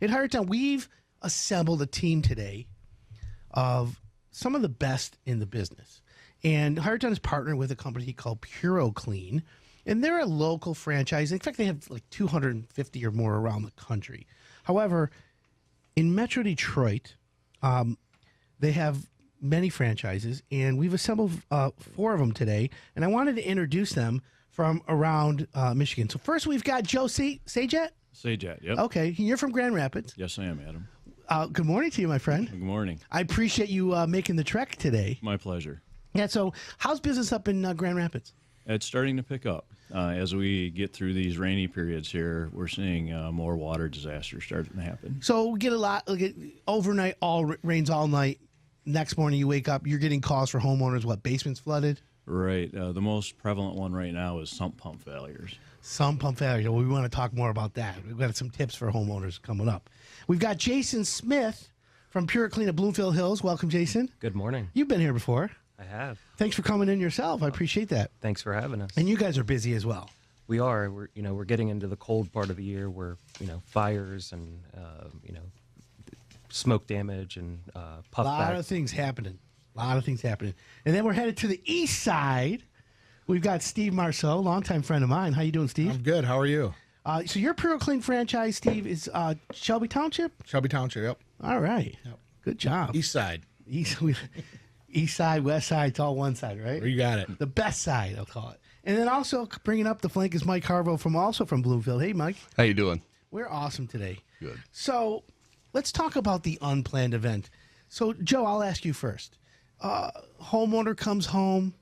At Highertown, we've assembled a team today of some of the best in the business. And Highertown is partnered with a company called Puroclean, and they're a local franchise. In fact, they have like 250 or more around the country. However, in Metro Detroit, they have many franchises, and we've assembled 4 of them today, and I wanted to introduce them from around Michigan. So first, we've got Joe Sajat. Sajat, yep. Okay, you're from Grand Rapids. Yes, I am, Adam. Good morning to you, my friend. Good morning. I appreciate you making the trek today. My pleasure. Yeah, so how's business up in Grand Rapids? It's starting to pick up. As we get through these rainy periods here, we're seeing more water disasters starting to happen. So we get a lot, overnight, rains all night. Next morning you wake up, you're getting calls for homeowners, basements flooded? Right. The most prevalent one right now is sump pump failures. Sump pump failures. Well, we want to talk more about that. We've got some tips for homeowners coming up. We've got Jason Smith from Puroclean at Bloomfield Hills. Welcome, Jason. Good morning. You've been here before. I have. Thanks for coming in yourself. I appreciate that. Thanks for having us. And you guys are busy as well. We are. We're getting into the cold part of the year where fires and smoke damage and puff. A lot of things happening. And then we're headed to the east side. We've got Steve Marceau, longtime friend of mine. How you doing, Steve? I'm good. How are you? So your Puroclean franchise, Steve, is Shelby Township? Shelby Township, yep. All right. Yep. Good job. East side. East side, west side, it's all one side, right? You got it. The best side, I'll call it. And then also bringing up the flank is Mike Harvo from Bloomfield. Hey, Mike. How you doing? We're awesome today. Good. So let's talk about the unplanned event. So, Joe, I'll ask you first. Homeowner comes home.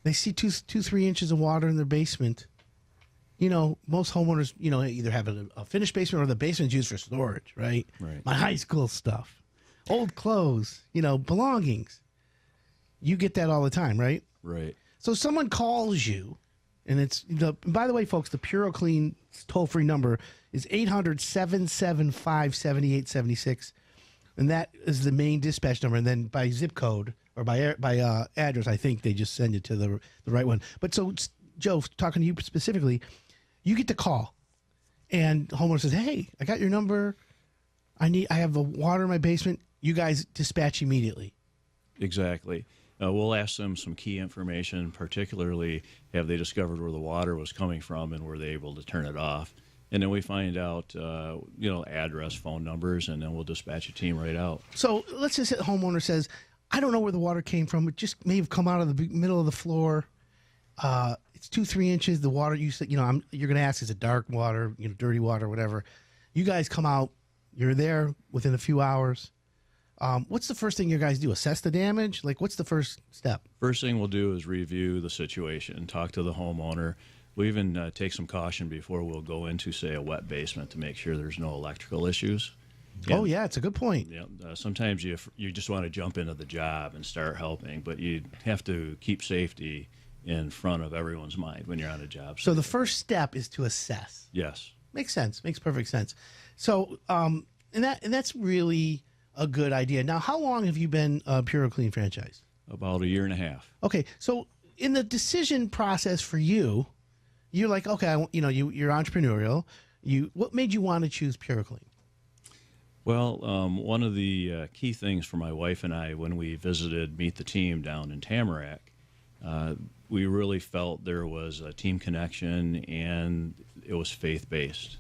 They see 3 inches of water in their basement. Most homeowners, either have a finished basement or the basement's used for storage, right? Right. My high school stuff, old clothes, belongings. You get that all the time, right? Right. So someone calls you, and by the way, folks, the Puroclean toll-free number is 800-775-7876, and that is the main dispatch number. And then by zip code or by address, I think they just send you to the right one. But so, Joe, talking to you specifically, you get the call, and the homeowner says, "Hey, I got your number. I have the water in my basement." You guys dispatch immediately. Exactly. We'll ask them some key information, particularly have they discovered where the water was coming from and were they able to turn it off. And then we find out, address, phone numbers, and then we'll dispatch a team right out. So let's just say the homeowner says, "I don't know where the water came from. It just may have come out of the middle of the floor. It's 2-3 inches. The water you said, you're going to ask, is it dark water, dirty water, whatever. You guys come out. You're there within a few hours. What's the first thing you guys do? Assess the damage? What's the first step? First thing we'll do is review the situation, talk to the homeowner. We even take some caution before we'll go into, say, a wet basement to make sure there's no electrical issues. Oh, yeah, it's a good point. Sometimes you just want to jump into the job and start helping, but you have to keep safety in front of everyone's mind when you're on a job site. So the first step is to assess. Yes. Makes sense. Makes perfect sense. So, and that's really a good idea. Now, how long have you been a Puroclean franchise? About a year and a half. Okay, so in the decision process for you, you're like, okay, you're entrepreneurial. What made you want to choose Puroclean? Well, one of the key things for my wife and I when we visited Meet the Team down in Tamarack, we really felt there was a team connection and it was faith-based.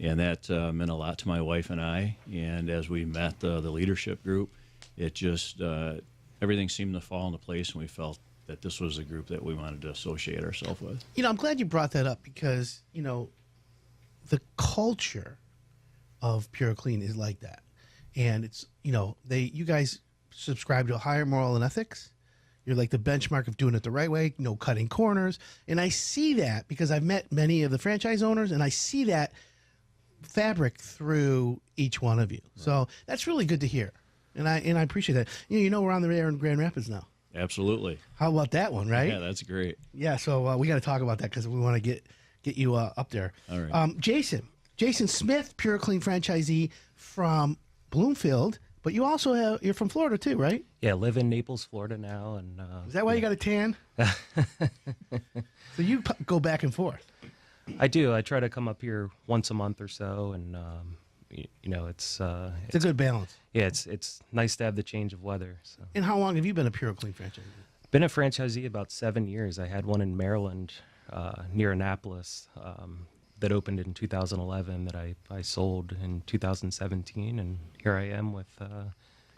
And that meant a lot to my wife and I. And as we met the leadership group, it just, everything seemed to fall into place, and we felt that this was a group that we wanted to associate ourselves with. I'm glad you brought that up because, the culture of Puroclean is like that. And it's, you guys subscribe to a higher moral and ethics. You're like the benchmark of doing it the right way, no cutting corners. And I see that because I've met many of the franchise owners, and I see that fabric through each one of you. Right. So that's really good to hear. And I appreciate that. We're on the air in Grand Rapids now. Absolutely. How about that one, right? Yeah, that's great. Yeah, so we got to talk about that because we want to get you up there. All right. Jason Smith, Puroclean franchisee from Bloomfield, but you also you're from Florida too, right? Yeah, live in Naples, Florida now. And is that why you got a tan? So you go back and forth. I do. I try to come up here once a month or so and it's It's a good balance. yeah, it's nice to have the change of weather. So And how long have you been a Puroclean franchisee? been a franchisee about 7 years. I had one in Maryland, near Annapolis, that opened in 2011 that I sold in 2017, and here I am with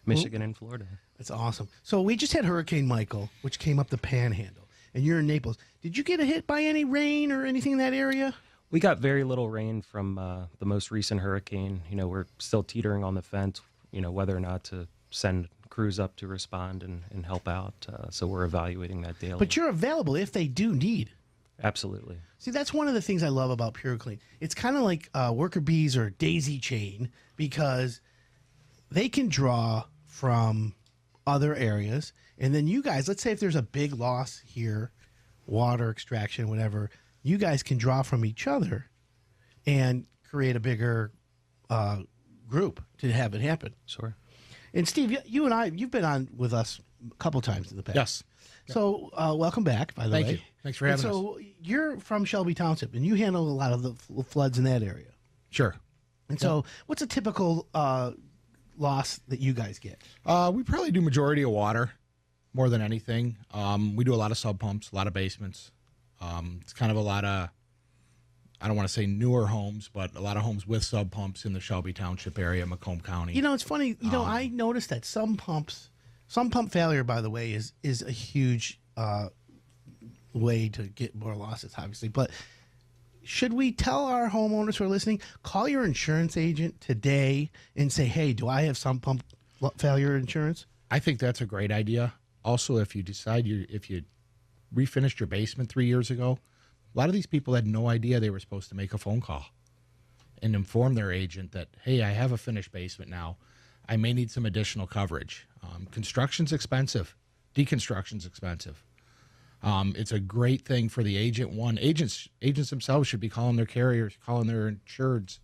Michigan and Florida. That's awesome. So we just had Hurricane Michael, which came up the Panhandle, and you're in Naples. Did you get hit by any rain or anything in that area? We got very little rain from the most recent hurricane. We're still teetering on the fence, whether or not to send crews up to respond and help out. So we're evaluating that daily. But you're available if they do need. Absolutely. See, that's one of the things I love about Puroclean. It's kind of like worker bees or daisy chain because they can draw from other areas. And then you guys, let's say if there's a big loss here, water extraction, whatever, you guys can draw from each other and create a bigger group to have it happen. Sure. And Steve, you and I, you've been on with us a couple times in the past. Yes. So welcome back, by the way. Thank you. Thanks for having us. So you're from Shelby Township, and you handle a lot of the floods in that area. Sure. And so what's a typical loss that you guys get? We probably do majority of water more than anything. We do a lot of sub pumps, a lot of basements. It's kind of a lot of, I don't want to say newer homes, but a lot of homes with sub pumps in the Shelby Township area, Macomb County. It's funny. I noticed that some pump failure, by the way, is a huge way to get more losses, obviously. But should we tell our homeowners who are listening, call your insurance agent today and say, hey, do I have some pump failure insurance? I think that's a great idea. Also, if you decide if you refinished your basement 3 years ago, a lot of these people had no idea they were supposed to make a phone call and inform their agent that, hey, I have a finished basement now. I may need some additional coverage. Construction's expensive. Deconstruction's expensive. It's a great thing for the agent. Agents themselves should be calling their carriers, calling their insureds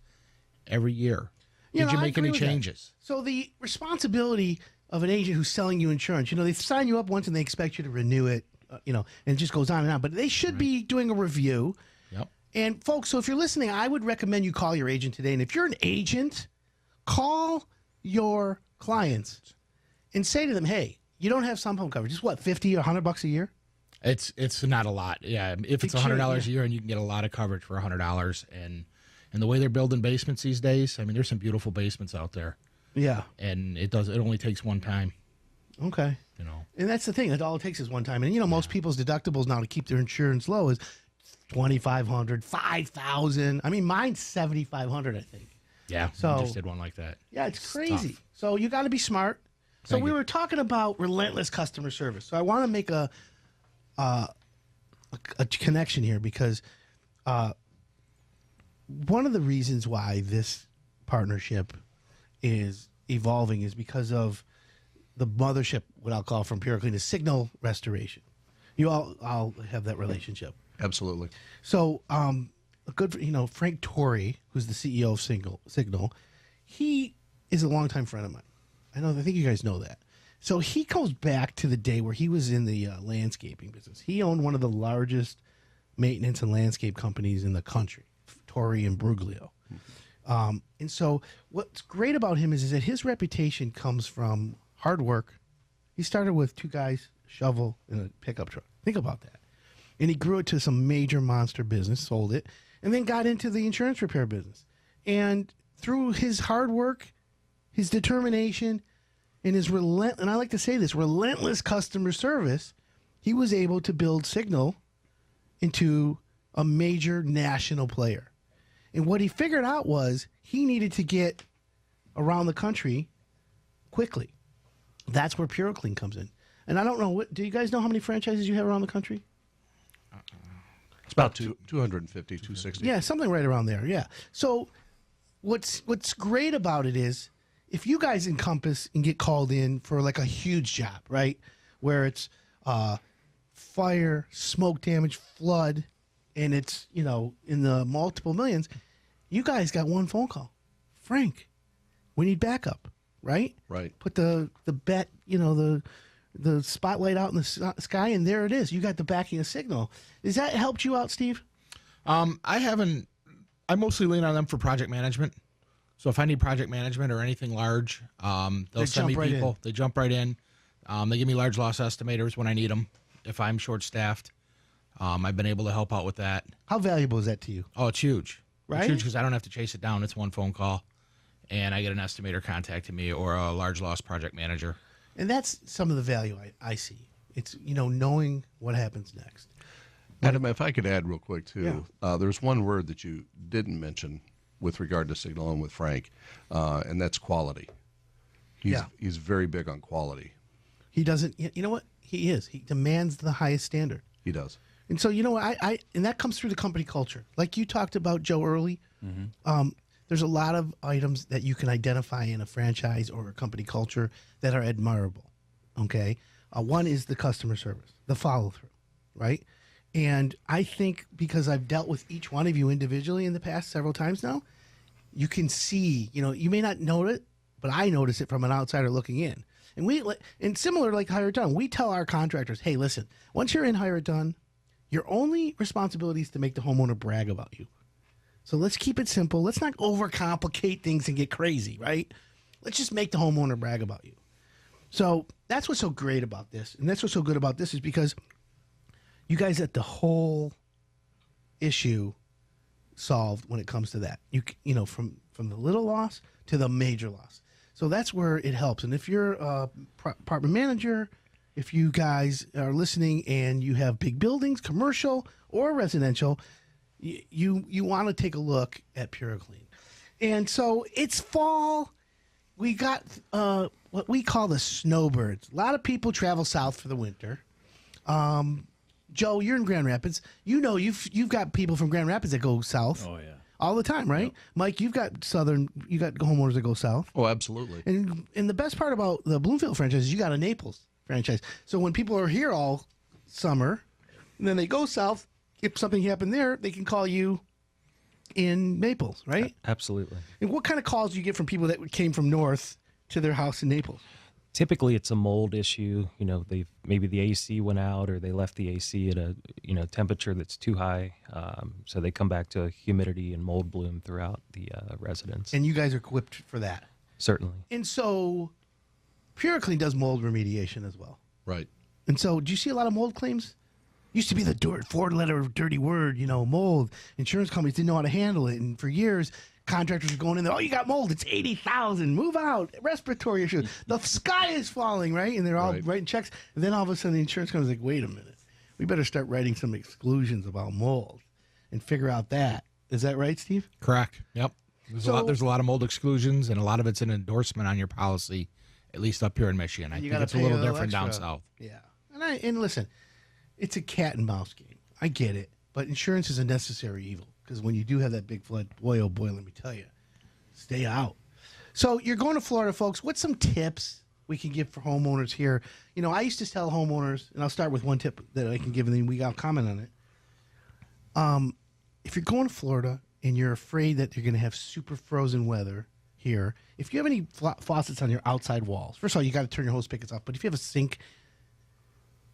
every year. Did you make any changes? So the responsibility of an agent who's selling you insurance, they sign you up once and they expect you to renew it, and it just goes on and on. But they should be doing a review. Yep. And folks, so if you're listening, I would recommend you call your agent today. And if you're an agent, call your clients and say to them, hey, you don't have sump pump coverage. It's what, $50 or $100 a year? It's not a lot. Yeah, if it's $100 a year and you can get a lot of coverage for $100, and the way they're building basements these days, I mean, there's some beautiful basements out there. Yeah, and it only takes one time. Okay, and that's the thing. That all it takes is one time. And most people's deductibles now to keep their insurance low is $2,500, $5,000. I mean, mine's $7,500, I think. Yeah, so I just did one like that. Yeah, it's crazy. Tough. So you got to be smart. So we were talking about relentless customer service. So I want to make a connection here because one of the reasons why this partnership is evolving is because of the mothership, what I'll call from Puroclean, is Signal Restoration. You all have that relationship. Absolutely. So a good, Frank Torrey, who's the CEO of Signal, he is a longtime friend of mine. I think you guys know that. So he goes back to the day where he was in the landscaping business. He owned one of the largest maintenance and landscape companies in the country, Torrey and Bruglio. And so what's great about him is that his reputation comes from hard work. He started with 2 guys, a shovel, and a pickup truck. Think about that. And he grew it to some major monster business, sold it, and then got into the insurance repair business. And through his hard work, his determination, and and I like to say this, relentless customer service, he was able to build Signal into a major national player. And what he figured out was he needed to get around the country quickly. That's where Puroclean comes in. And I don't know, do you guys know how many franchises you have around the country? It's about 250, 260. Yeah, something right around there, yeah. So what's great about it is if you guys encompass and get called in for like a huge job, right, where it's fire, smoke damage, flood, and it's, in the multiple millions, you guys got one phone call. Frank, we need backup, right? Right. Put the spotlight out in the sky, and there it is. You got the backing of Signal. Has that helped you out, Steve? I mostly lean on them for project management. So if I need project management or anything large, they'll send me jump right people. in. They jump right in. They give me large loss estimators when I need them. If I'm short-staffed, I've been able to help out with that. How valuable is that to you? Oh, it's huge. Right? It's huge because I don't have to chase it down. It's one phone call, and I get an estimator contacting me or a large loss project manager. And that's some of the value I see. It's, knowing what happens next. Adam, if I could add real quick, too. There's one word that you didn't mention with regard to Signal and with Frank, and that's quality. He's very big on quality. He doesn't, you know what? He is. He demands the highest standard. He does. And so, and that comes through the company culture. Like you talked about, Joe, early, there's a lot of items that you can identify in a franchise or a company culture that are admirable, okay? One is the customer service, the follow-through, right? And I think because I've dealt with each one of you individually in the past several times now, you can see, you may not know it, but I notice it from an outsider looking in. And similar like Hire It Done, we tell our contractors, hey, listen, once you're in Hire It Done, your only responsibility is to make the homeowner brag about you. So let's keep it simple. Let's not overcomplicate things and get crazy, right? Let's just make the homeowner brag about you. So that's what's so great about this. And that's what's so good about this is because you guys get the whole issue solved when it comes to that. From the little loss to the major loss. So that's where it helps. And if you're a apartment manager, if you guys are listening and you have big buildings, commercial or residential, you want to take a look at Puroclean. And so it's fall. We got what we call the snowbirds. A lot of people travel south for the winter. Joe, you're in Grand Rapids. You've got people from Grand Rapids that go south. Oh, yeah. All the time, right? Yep. Mike, you got homeowners that go south. Oh, absolutely. And the best part about the Bloomfield franchise is you got a Naples franchise. So when people are here all summer, and then they go south, if something happened there, they can call you in Naples, right? Absolutely. And what kind of calls do you get from people that came from north to their house in Naples? Typically, it's a mold issue. Maybe the AC went out, or they left the AC at a temperature that's too high. So they come back to humidity and mold bloom throughout the residence. And you guys are equipped for that. Certainly. And so, Puroclean does mold remediation as well. Right. And so, do you see a lot of mold claims? Used to be the four-letter dirty word, mold. Insurance companies didn't know how to handle it, and for years, contractors were going in there. Oh, you got mold. It's 80,000. Move out. Respiratory issues. The sky is falling, right? And they're all writing checks. And then all of a sudden, the insurance company's like, wait a minute. We better start writing some exclusions about mold and figure out that. Is that right, Steve? Correct. Yep. There's a lot of mold exclusions, and a lot of it's an endorsement on your policy, at least up here in Michigan. I think it's a little different down south. Yeah. And listen, it's a cat and mouse game. I get it. But insurance is a necessary evil. Because when you do have that big flood, boy, oh boy, let me tell you, stay out. So you're going to Florida, folks. What's some tips we can give for homeowners here? I used to tell homeowners, and I'll start with one tip that I can give, and then I'll comment on it. If you're going to Florida and you're afraid that you're going to have super frozen weather here, if you have any faucets on your outside walls, first of all, you got to turn your hose spigots off. But if you have a sink,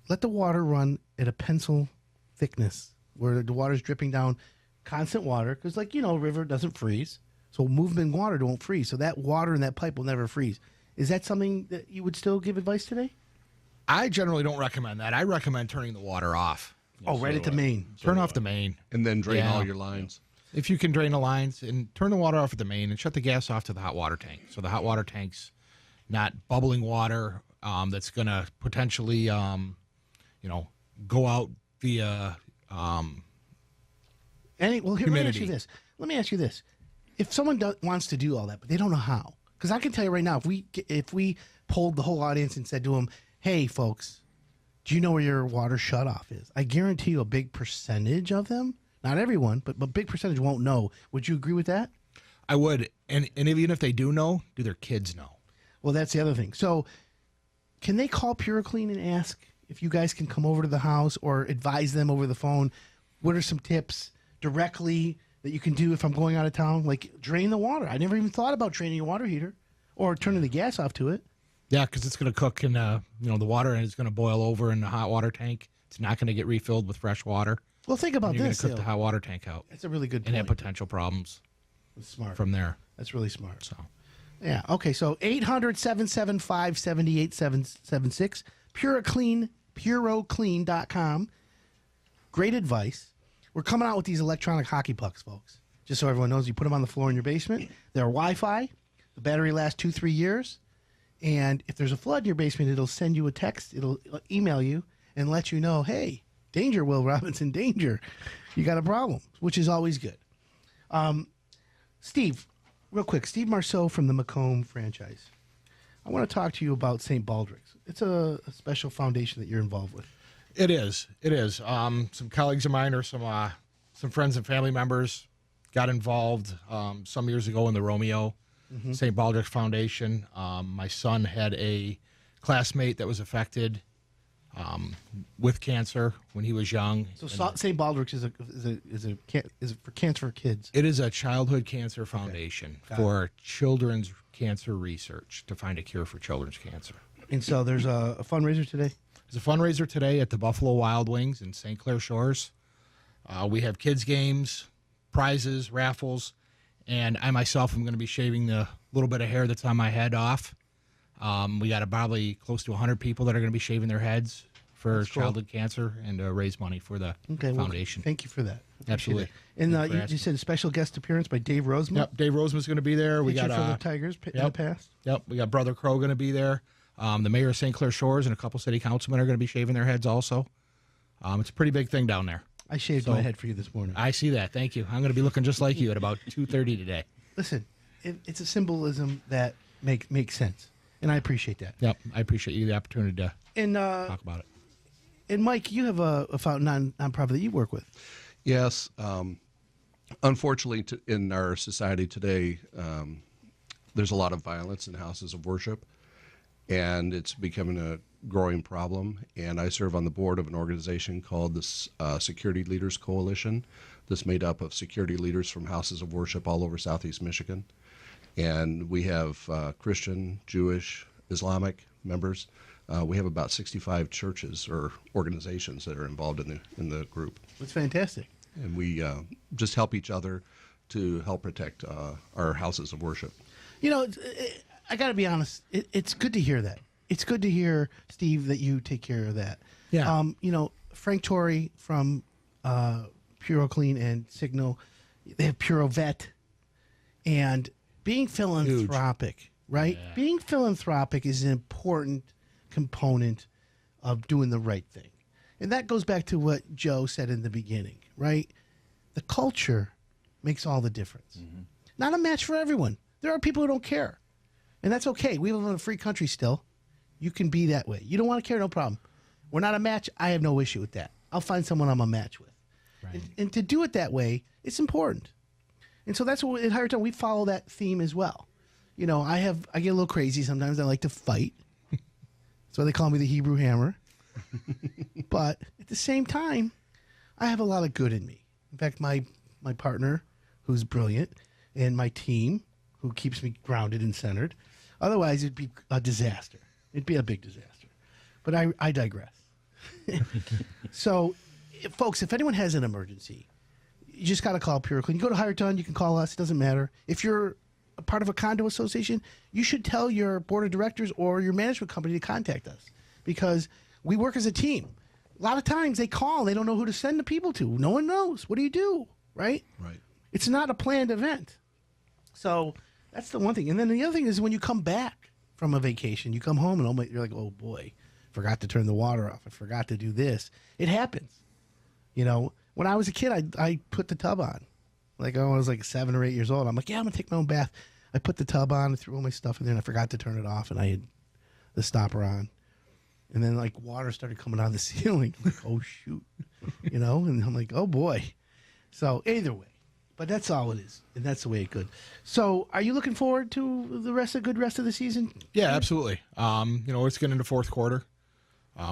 let the water run at a pencil thickness where the water's dripping down. Constant water, because river doesn't freeze, so movement water don't freeze, so that water in that pipe will never freeze. Is that something that you would still give advice today? I generally don't recommend that. I recommend turning the water off. Right at the main. Turn off the main. And then drain all your lines. If you can drain the lines, and turn the water off at the main and shut the gas off to the hot water tank. So the hot water tank's not bubbling water that's going to potentially, go out via Let me ask you this. If someone wants to do all that, but they don't know how, because I can tell you right now, if we polled the whole audience and said to them, hey, folks, do you know where your water shutoff is? I guarantee you a big percentage of them, not everyone, but a big percentage won't know. Would you agree with that? I would. And even if they do know, do their kids know? Well, that's the other thing. So can they call Puroclean and ask if you guys can come over to the house or advise them over the phone? What are some tips directly that you can do if I'm going out of town? Like drain the water. I never even thought about draining a water heater or turning the gas off to it. Yeah, because it's going to cook in the water, and it's going to boil over in the hot water tank. It's not going to get refilled with fresh water. Well, think about You're this. You're going to cook the hot water tank out. That's a really good point. And have potential problems. Smart. from there. That's really smart. So Yeah. Okay. So 800-775-7876. Puroclean.com. Great advice. We're coming out with these electronic hockey pucks, folks. Just so everyone knows, you put them on the floor in your basement. They're Wi-Fi. The battery lasts 2-3 years. And if there's a flood in your basement, it'll send you a text. It'll email you and let you know, hey, danger, Will Robinson, danger. You got a problem, which is always good. Steve, real quick, Steve Marceau from the Macomb franchise. I want to talk to you about St. Baldrick's. It's a special foundation that you're involved with. it is. Some colleagues of mine or some friends and family members got involved some years ago in the Romeo St. Baldrick's Foundation. My son had a classmate that was affected with cancer when he was young. So St. Baldrick's is for cancer for kids. It is a childhood cancer foundation for children's cancer research to find a cure for children's cancer. And so there's a fundraiser today. There's a fundraiser today at the Buffalo Wild Wings in St. Clair Shores. We have kids games, prizes, raffles, and I myself am going to be shaving the little bit of hair that's on my head off. We got probably close to 100 people that are going to be shaving their heads for childhood cancer and to raise money for the foundation. Well, thank you for that. Absolutely. And you said a special guest appearance by Dave Roseman. Yep, Dave Roseman's going to be there. We got for the Tigers in the past. Yep, we got Brother Crow going to be there. The mayor of St. Clair Shores and a couple city councilmen are going to be shaving their heads also. It's a pretty big thing down there. I shaved my head for you this morning. I see that. Thank you. I'm going to be looking just like you at about 2:30 today. Listen, it's a symbolism that makes sense, and I appreciate that. Yep, I appreciate you the opportunity to talk about it. And Mike, you have a fountain nonprofit that you work with. Yes. Unfortunately, in our society today, there's a lot of violence in houses of worship, and it's becoming a growing problem. And I serve on the board of an organization called the Security Leaders Coalition that's made up of security leaders from houses of worship all over Southeast Michigan. And we have Christian, Jewish, Islamic members. We have about 65 churches or organizations that are involved in the group. That's fantastic. And we just help each other to help protect our houses of worship. You know, I got to be honest. It's good to hear that. It's good to hear, Steve, that you take care of that. Yeah. You know, Frank Torrey from Puroclean and Signal, they have PuroVet. And being philanthropic, right? Yeah. Being philanthropic is an important component of doing the right thing. And that goes back to what Joe said in the beginning, right? The culture makes all the difference. Mm-hmm. Not a match for everyone. There are people who don't care. And that's okay. We live in a free country still. You can be that way. You don't want to care, no problem. We're not a match. I have no issue with that. I'll find someone I'm a match with. Right. And to do it that way, it's important. And so that's what at Higher Time we follow that theme as well. You know, I get a little crazy sometimes. I like to fight. That's why they call me the Hebrew Hammer. But at the same time, I have a lot of good in me. In fact, my partner, who's brilliant, and my team, who keeps me grounded and centered. Otherwise, it'd be a disaster. It'd be a big disaster. But I digress. So, folks, if anyone has an emergency, you just got to call Puroclean. You go to Higher Ton, you can call us. It doesn't matter. If you're a part of a condo association, you should tell your board of directors or your management company to contact us because we work as a team. A lot of times they call and they don't know who to send the people to. No one knows. What do you do? Right? Right. It's not a planned event. So that's the one thing. And then the other thing is when you come back from a vacation, you come home and you're like, oh boy, forgot to turn the water off. I forgot to do this. It happens. You know, when I was a kid, I put the tub on. Like I was like 7 or 8 years old. I'm like, yeah, I'm going to take my own bath. I put the tub on, I threw all my stuff in there, and I forgot to turn it off, and I had the stopper on. And then, like, water started coming out of the ceiling. Like, oh, shoot. You know? And I'm like, oh, boy. So, either way. But that's all it is. And that's the way it could. So, are you looking forward to the rest of the season? Yeah, absolutely. You know, it's getting into fourth quarter.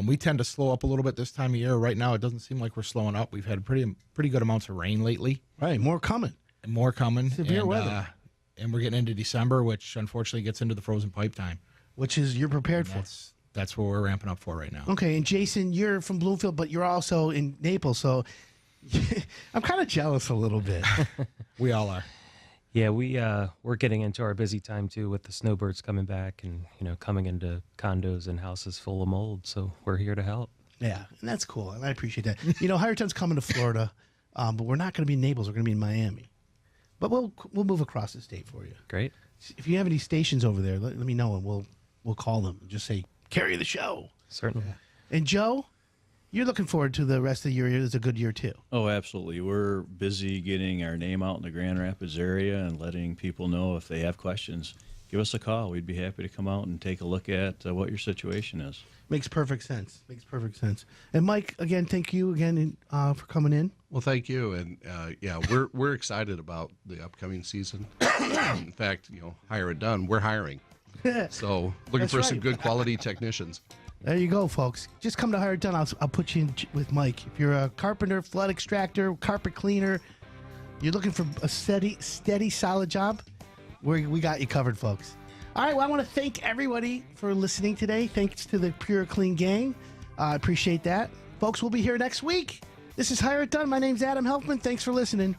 We tend to slow up a little bit this time of year. Right now, it doesn't seem like we're slowing up. We've had pretty good amounts of rain lately. Right, more coming. And more coming. Severe weather. And we're getting into December, which unfortunately gets into the frozen pipe time. Which is you're prepared for. That's what we're ramping up for right now. Okay, and Jason, you're from Bloomfield, but you're also in Naples, so I'm kind of jealous a little bit. We all are. Yeah, we're getting into our busy time too with the snowbirds coming back and coming into condos and houses full of mold. So we're here to help. Yeah, and that's cool, and I appreciate that. Higher Ton's coming to Florida, but we're not going to be in Naples. We're going to be in Miami. But we'll move across the state for you. Great. If you have any stations over there, let me know, and we'll call them and just say, carry the show. Certainly. And Joe, you're looking forward to the rest of the year. It's a good year, too. Oh, absolutely. We're busy getting our name out in the Grand Rapids area and letting people know if they have questions. Give us a call. We'd be happy to come out and take a look at what your situation is. Makes perfect sense. And Mike, again, thank you again for coming in. Well, thank you, and we're excited about the upcoming season. In fact, hire it done. We're hiring, so looking That's for some right. good quality technicians. There you go, folks. Just come to Hire It Done. I'll put you in with Mike. If you're a carpenter, flood extractor, carpet cleaner, you're looking for a steady, solid job, we got you covered, folks. All right, well, I want to thank everybody for listening today. Thanks to the Puroclean gang. I appreciate that. Folks, we'll be here next week. This is Hire It Done. My name's Adam Helfman. Thanks for listening.